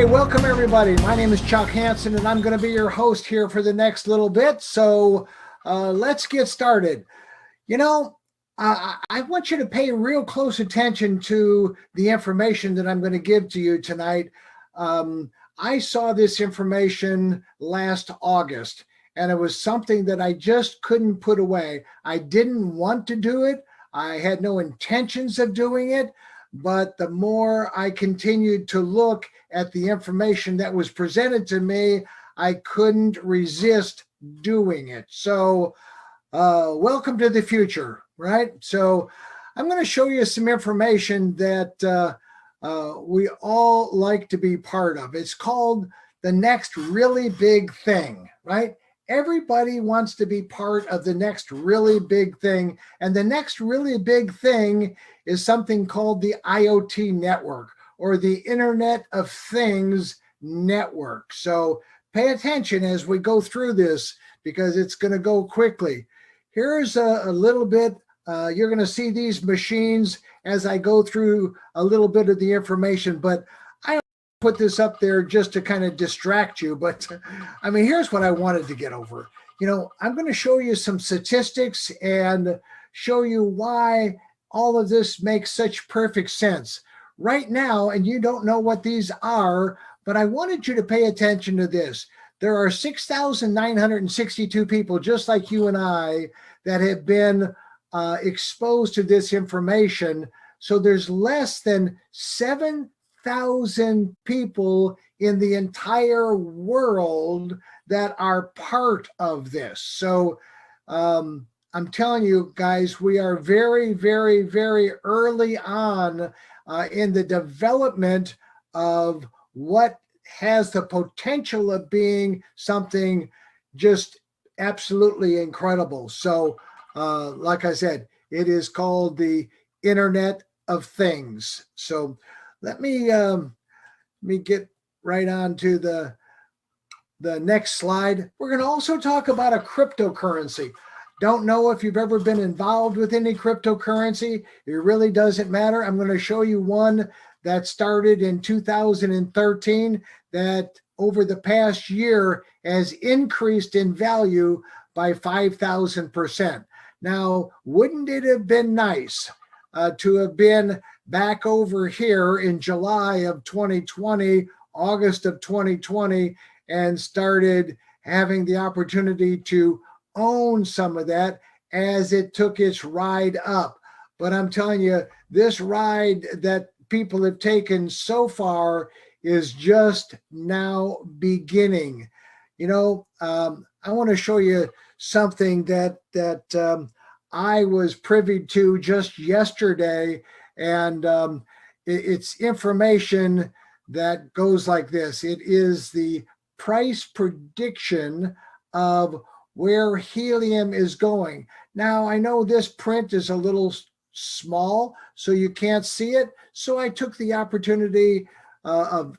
Hey, welcome everybody. My name is Chuck Hansen, and I'm going to be your host here for the next little bit. So let's get started. You know, I want you to pay real close attention to the information that I'm going to give to you tonight. I saw this information last August, and it was something that I just couldn't put away. I didn't want to do it. I had no intentions of doing it. But the more I continued to look at the information that was presented to me, I couldn't resist doing it. So welcome to the future, right? So I'm going to show you some information that we all like to be part of. It's called the next really big thing, right? Everybody wants to be part of the next really big thing. And the next really big thing is something called the IoT network, or the Internet of Things network. So pay attention as we go through this, because it's going to go quickly. Here's a little bit. You're going to see these machines as I go through a little bit of the information, but I put this up there just to kind of distract you. But I mean, here's what I wanted to get over. You know, I'm going to show you some statistics and show you why all of this makes such perfect sense right now. And you don't know what these are, but I wanted you to pay attention to this. There are 6,962 people just like you and I that have been exposed to this information. So there's less than 7,000 people in the entire world that are part of this. So I'm telling you guys, we are very, very, very early on in the development of what has the potential of being something just absolutely incredible. So like I said, it is called the Internet of Things. So let me get right on to the next slide. We're going to also talk about a cryptocurrency. Don't know if you've ever been involved with any cryptocurrency. It really doesn't matter. I'm going to show you one that started in 2013 that over the past year has increased in value by 5,000%. Now, wouldn't it have been nice to have been back over here in July of 2020, August of 2020, and started having the opportunity to own some of that as it took its ride up? But I'm telling you, this ride that people have taken so far is just now beginning. You know, I want to show you something that I was privy to just yesterday, and it's information that goes like this. It is the price prediction of where helium is going. Now, I know this print is a little small, so you can't see it. So I took the opportunity of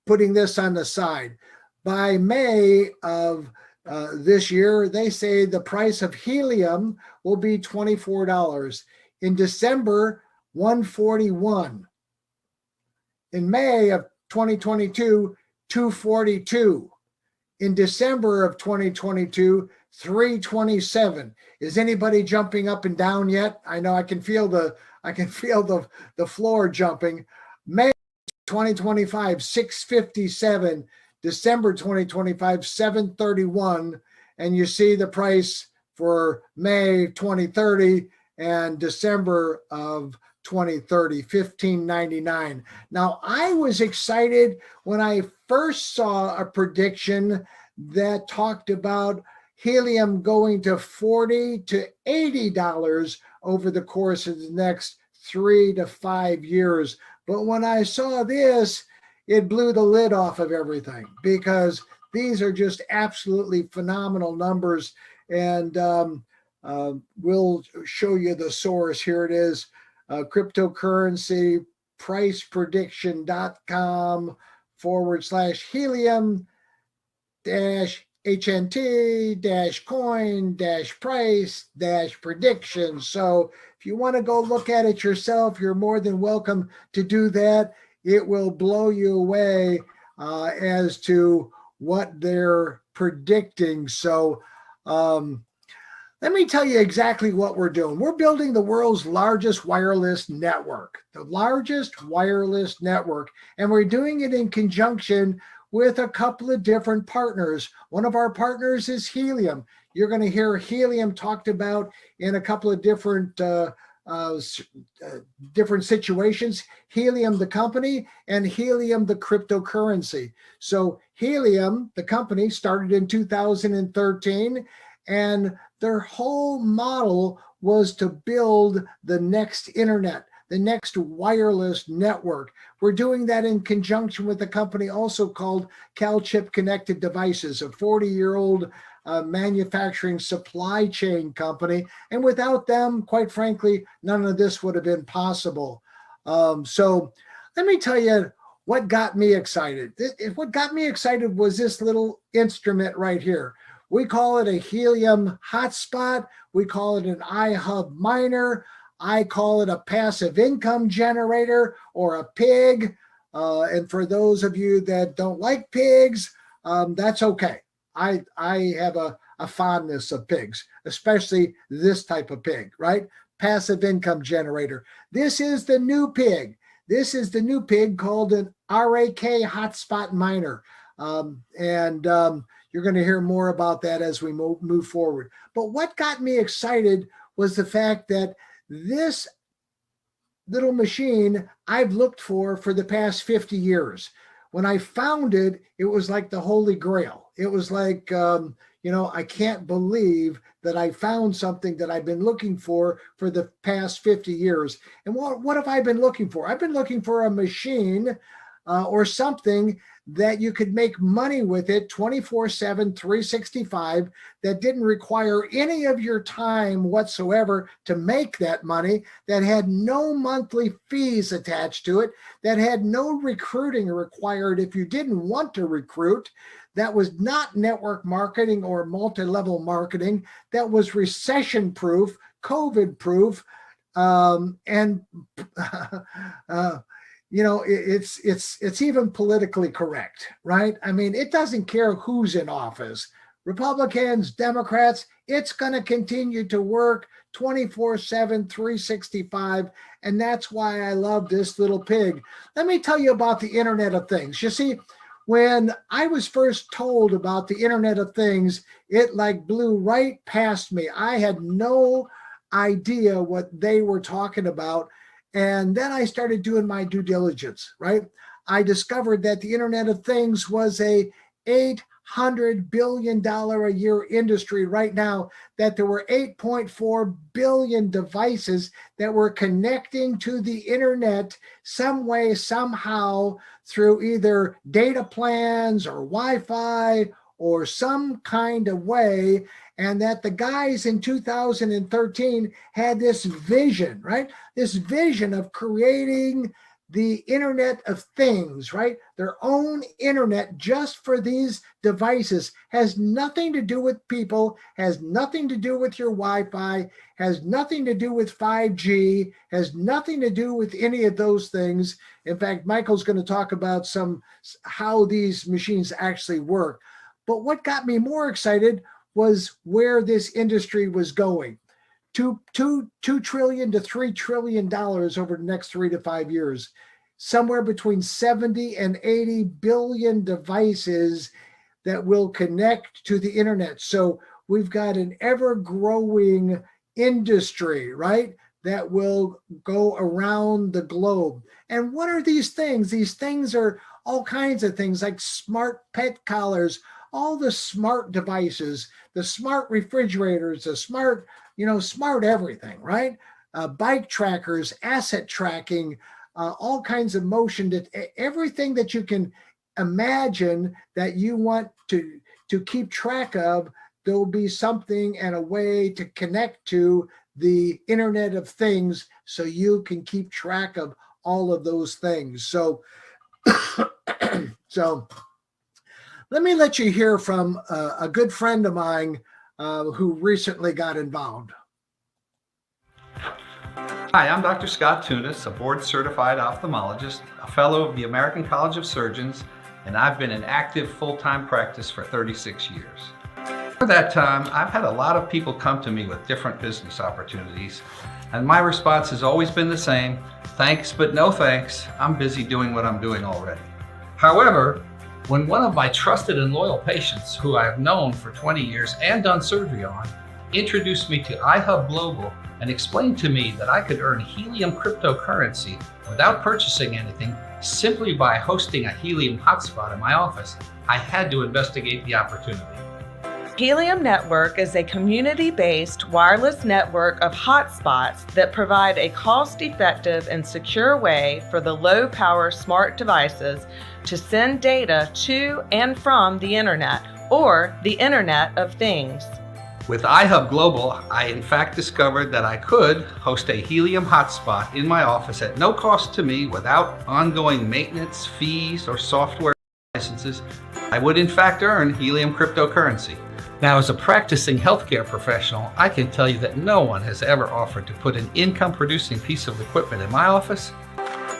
putting this on the side. By May of this year, they say the price of helium will be $24. In December, $141. In May of 2022, $242. In December of 2022, $327. Is anybody jumping up and down yet? I know I can feel the floor jumping. May 2025, $657. December 2025, $731. And you see the price for May 2030 and December of 2030, $15.99. Now, I was excited when I first saw a prediction that talked about helium going to $40 to $80 over the course of the next 3 to 5 years. But when I saw this, it blew the lid off of everything, because these are just absolutely phenomenal numbers. And we'll show you the source. Here it is, cryptocurrency priceprediction.com/helium HNT coin price prediction. So if you want to go look at it yourself, you're more than welcome to do that. It will blow you away as to what they're predicting. So let me tell you exactly what we're doing. We're building the world's largest wireless network, the largest wireless network, and we're doing it in conjunction with a couple of different partners. One of our partners is Helium. You're going to hear Helium talked about in a couple of different different situations. Helium, the company, and Helium, the cryptocurrency. So Helium, the company, started in 2013, and their whole model was to build the next internet, the next wireless network. We're doing that in conjunction with a company also called CalChip Connected Devices, a 40-year-old manufacturing supply chain company. And without them, quite frankly, none of this would have been possible. So let me tell you what got me excited. What got me excited was this little instrument right here. We call it a helium hotspot. We call it an iHub miner. I call it a passive income generator or a pig. And for those of you that don't like pigs, that's okay. I have a fondness of pigs, especially this type of pig, right? Passive income generator. This is the new pig. This is the new pig called an RAK hotspot miner. You're going to hear more about that as we move forward. But what got me excited was the fact that this little machine I've looked for the past 50 years. When I found it, it was like the Holy Grail. It was like, I can't believe that I found something that I've been looking for the past 50 years. And what have I been looking for? I've been looking for a machine or something that you could make money with it 24/7, 365, that didn't require any of your time whatsoever to make that money, that had no monthly fees attached to it, that had no recruiting required if you didn't want to recruit, that was not network marketing or multi-level marketing, that was recession-proof, COVID-proof, and it's even politically correct, right? I mean, it doesn't care who's in office, Republicans, Democrats, it's going to continue to work 24/7, 365. And that's why I love this little pig. Let me tell you about the Internet of Things. You see, when I was first told about the Internet of Things, it like blew right past me. I had no idea what they were talking about. And then I started doing my due diligence, right? I discovered that the Internet of Things was a $800 billion a year industry right now, that there were 8.4 billion devices that were connecting to the internet some way, somehow, through either data plans or Wi-Fi or some kind of way, and that the guys in 2013 had this vision, right? This vision of creating the Internet of Things, right? Their own internet just for these devices. Has nothing to do with people, has nothing to do with your Wi-Fi, has nothing to do with 5G, has nothing to do with any of those things. In fact, Michael's going to talk about how these machines actually work. But what got me more excited was where this industry was going. $2 trillion to $3 trillion over the next 3 to 5 years. Somewhere between 70 and 80 billion devices that will connect to the internet. So we've got an ever-growing industry, right, that will go around the globe. And what are these things? These things are all kinds of things, like smart pet collars, all the smart devices, the smart refrigerators, the smart, smart everything, right? Bike trackers, asset tracking, all kinds of motion, everything that you can imagine that you want to keep track of. There'll be something and a way to connect to the Internet of Things so you can keep track of all of those things. So let me let you hear from a good friend of mine who recently got involved. Hi, I'm Dr. Scott Tunis, a board-certified ophthalmologist, a fellow of the American College of Surgeons, and I've been in active full-time practice for 36 years. For that time, I've had a lot of people come to me with different business opportunities, and my response has always been the same: thanks, but no thanks. I'm busy doing what I'm doing already. However, when one of my trusted and loyal patients, who I've known for 20 years and done surgery on, introduced me to iHub Global and explained to me that I could earn helium cryptocurrency without purchasing anything simply by hosting a helium hotspot in my office, I had to investigate the opportunity. Helium Network is a community-based wireless network of hotspots that provide a cost-effective and secure way for the low-power smart devices to send data to and from the internet, or the Internet of Things. With iHub Global, I in fact discovered that I could host a helium hotspot in my office at no cost to me, without ongoing maintenance, fees, or software licenses. I would in fact earn helium cryptocurrency. Now, as a practicing healthcare professional, I can tell you that no one has ever offered to put an income-producing piece of equipment in my office,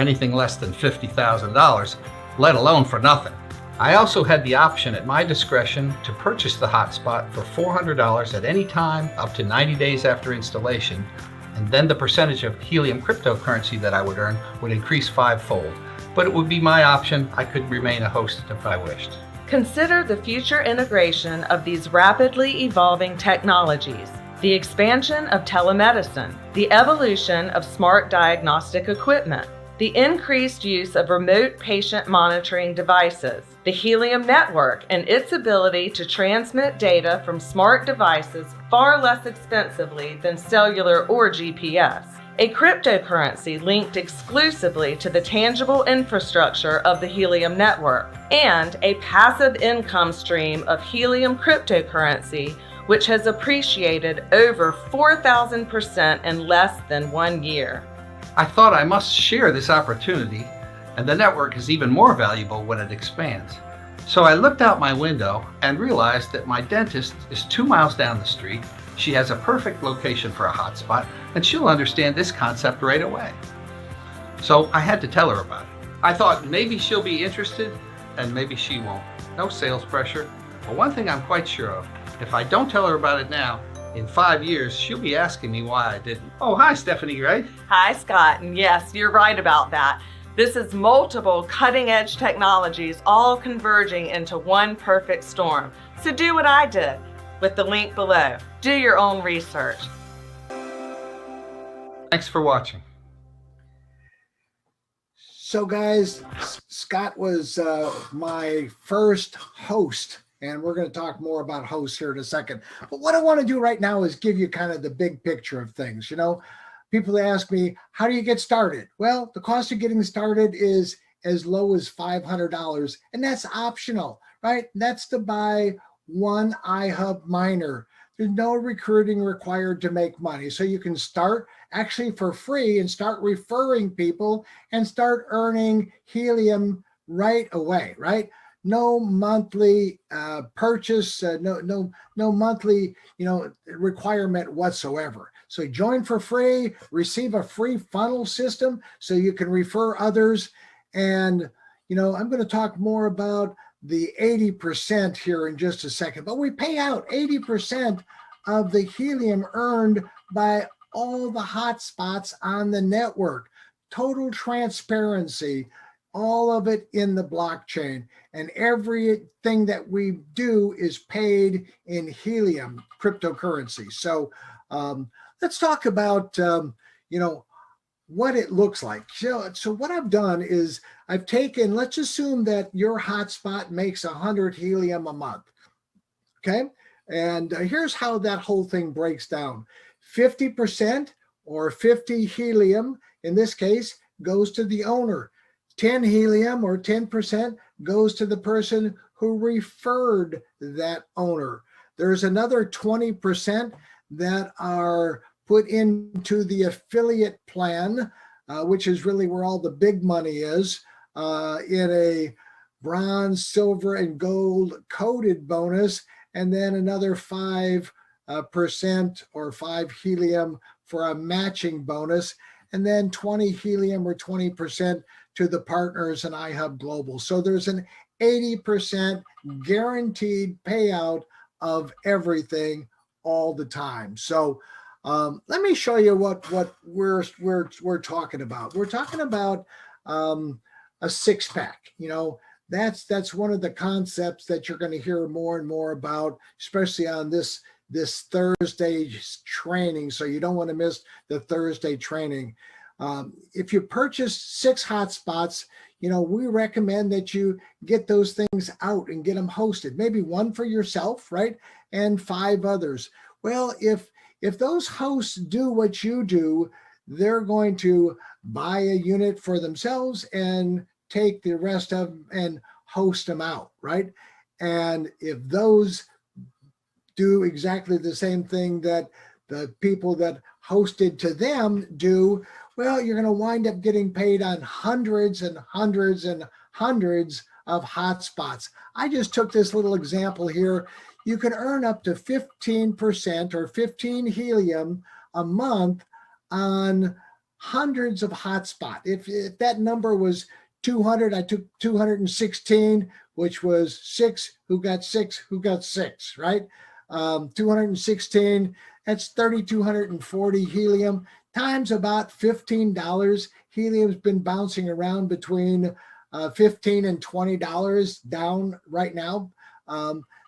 anything less than $50,000, let alone for nothing. I also had the option at my discretion to purchase the hotspot for $400 at any time up to 90 days after installation, and then the percentage of helium cryptocurrency that I would earn would increase fivefold. But it would be my option. I could remain a host if I wished. Consider the future integration of these rapidly evolving technologies, the expansion of telemedicine, the evolution of smart diagnostic equipment, the increased use of remote patient monitoring devices, the Helium Network and its ability to transmit data from smart devices far less expensively than cellular or GPS, a cryptocurrency linked exclusively to the tangible infrastructure of the Helium Network, and a passive income stream of helium cryptocurrency which has appreciated over 4,000% in less than 1 year. I thought I must share this opportunity, and the network is even more valuable when it expands. So I looked out my window and realized that my dentist is 2 miles down the street. She has a perfect location for a hotspot, and she'll understand this concept right away. So I had to tell her about it. I thought maybe she'll be interested, and maybe she won't. No sales pressure. But one thing I'm quite sure of: if I don't tell her about it now, in 5 years, she'll be asking me why I didn't. Oh, hi, Stephanie, right? Hi, Scott. And yes, you're right about that. This is multiple cutting-edge technologies all converging into one perfect storm. So do what I did with the link below. Do your own research. Thanks for watching. So guys, Scott was my first host, and we're going to talk more about hosts here in a second. But what I want to do right now is give you kind of the big picture of things. You know, people ask me, how do you get started? Well, the cost of getting started is as low as $500, and that's optional, right? That's to buy one iHub miner. There's no recruiting required to make money. So you can start actually for free and start referring people and start earning helium right away, right? No monthly purchase, no monthly, requirement whatsoever. So join for free, receive a free funnel system so you can refer others. And, I'm going to talk more about the 80% here in just a second, but we pay out 80% of the helium earned by all the hotspots on the network. Total transparency, all of it in the blockchain, and everything that we do is paid in helium cryptocurrency. So let's talk about, what it looks like. So what I've done is I've taken, let's assume that your hotspot makes 100 helium a month. Okay. And here's how that whole thing breaks down. 50% or 50 helium, in this case, goes to the owner. 10 helium or 10% goes to the person who referred that owner. There's another 20% that are put into the affiliate plan, which is really where all the big money is, in a bronze, silver, and gold coded bonus, and then another 5% or 5 helium for a matching bonus, and then 20 helium or 20% to the partners in iHub Global. So there's an 80% guaranteed payout of everything all the time. So let me show you what we're talking about. We're talking about a six pack. That's one of the concepts that you're going to hear more and more about, especially on this Thursday training. So you don't want to miss the Thursday training. If you purchase 6 hotspots, we recommend that you get those things out and get them hosted. Maybe one for yourself, right? And 5 others. Well, if those hosts do what you do, they're going to buy a unit for themselves and take the rest of them and host them out, right? And if those do exactly the same thing that the people that hosted to them do, well, you're going to wind up getting paid on hundreds and hundreds and hundreds of hotspots. I just took this little example here. You can earn up to 15% or 15 helium a month on hundreds of hotspots. If that number was 200, I took 216, which was 6 who got 6, right? 216, that's 3,240 helium times about $15. Helium's been bouncing around between $15 and $20 down right now.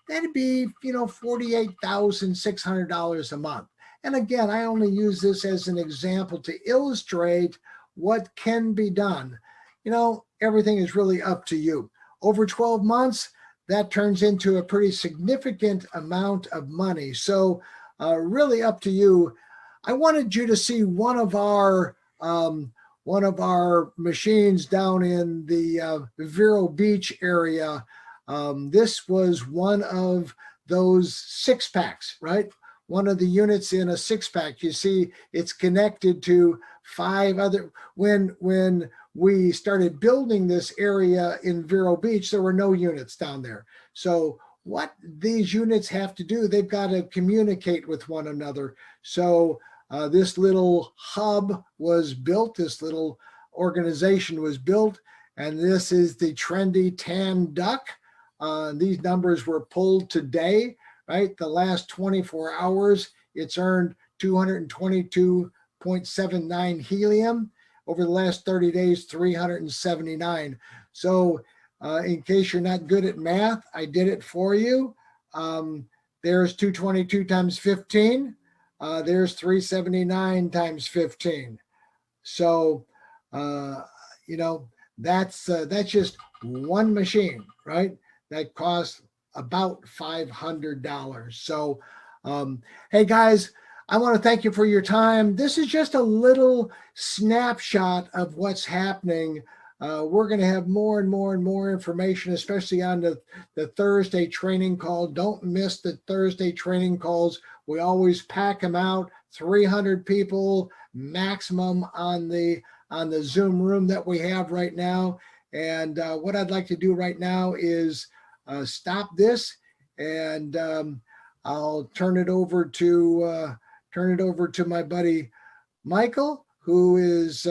That'd be, $48,600 a month. And again, I only use this as an example to illustrate what can be done. Everything is really up to you. Over 12 months, that turns into a pretty significant amount of money. So really up to you. I wanted you to see one of our machines down in the Vero Beach area. This was one of those 6-packs, right? One of the units in a 6-pack. You see, it's connected to 5 other. When we started building this area in Vero Beach, there were no units down there. So what these units have to do, they've got to communicate with one another. So this little hub was built, this little organization was built, and this is the trendy tan duck. These numbers were pulled today, right? The last 24 hours, it's earned 222.79 helium. Over the last 30 days, 379. So in case you're not good at math, I did it for you. There's 222 times 15. There's 379 times 15. So, that's just one machine, right? That costs about $500. So, hey guys, I want to thank you for your time. This is just a little snapshot of what's happening. We're going to have more and more and more information, especially on the Thursday training call. Don't miss the Thursday training calls. We always pack them out, 300 people maximum on the Zoom room that we have right now. And what I'd like to do right now is stop this, and I'll turn it over to my buddy Michael, who is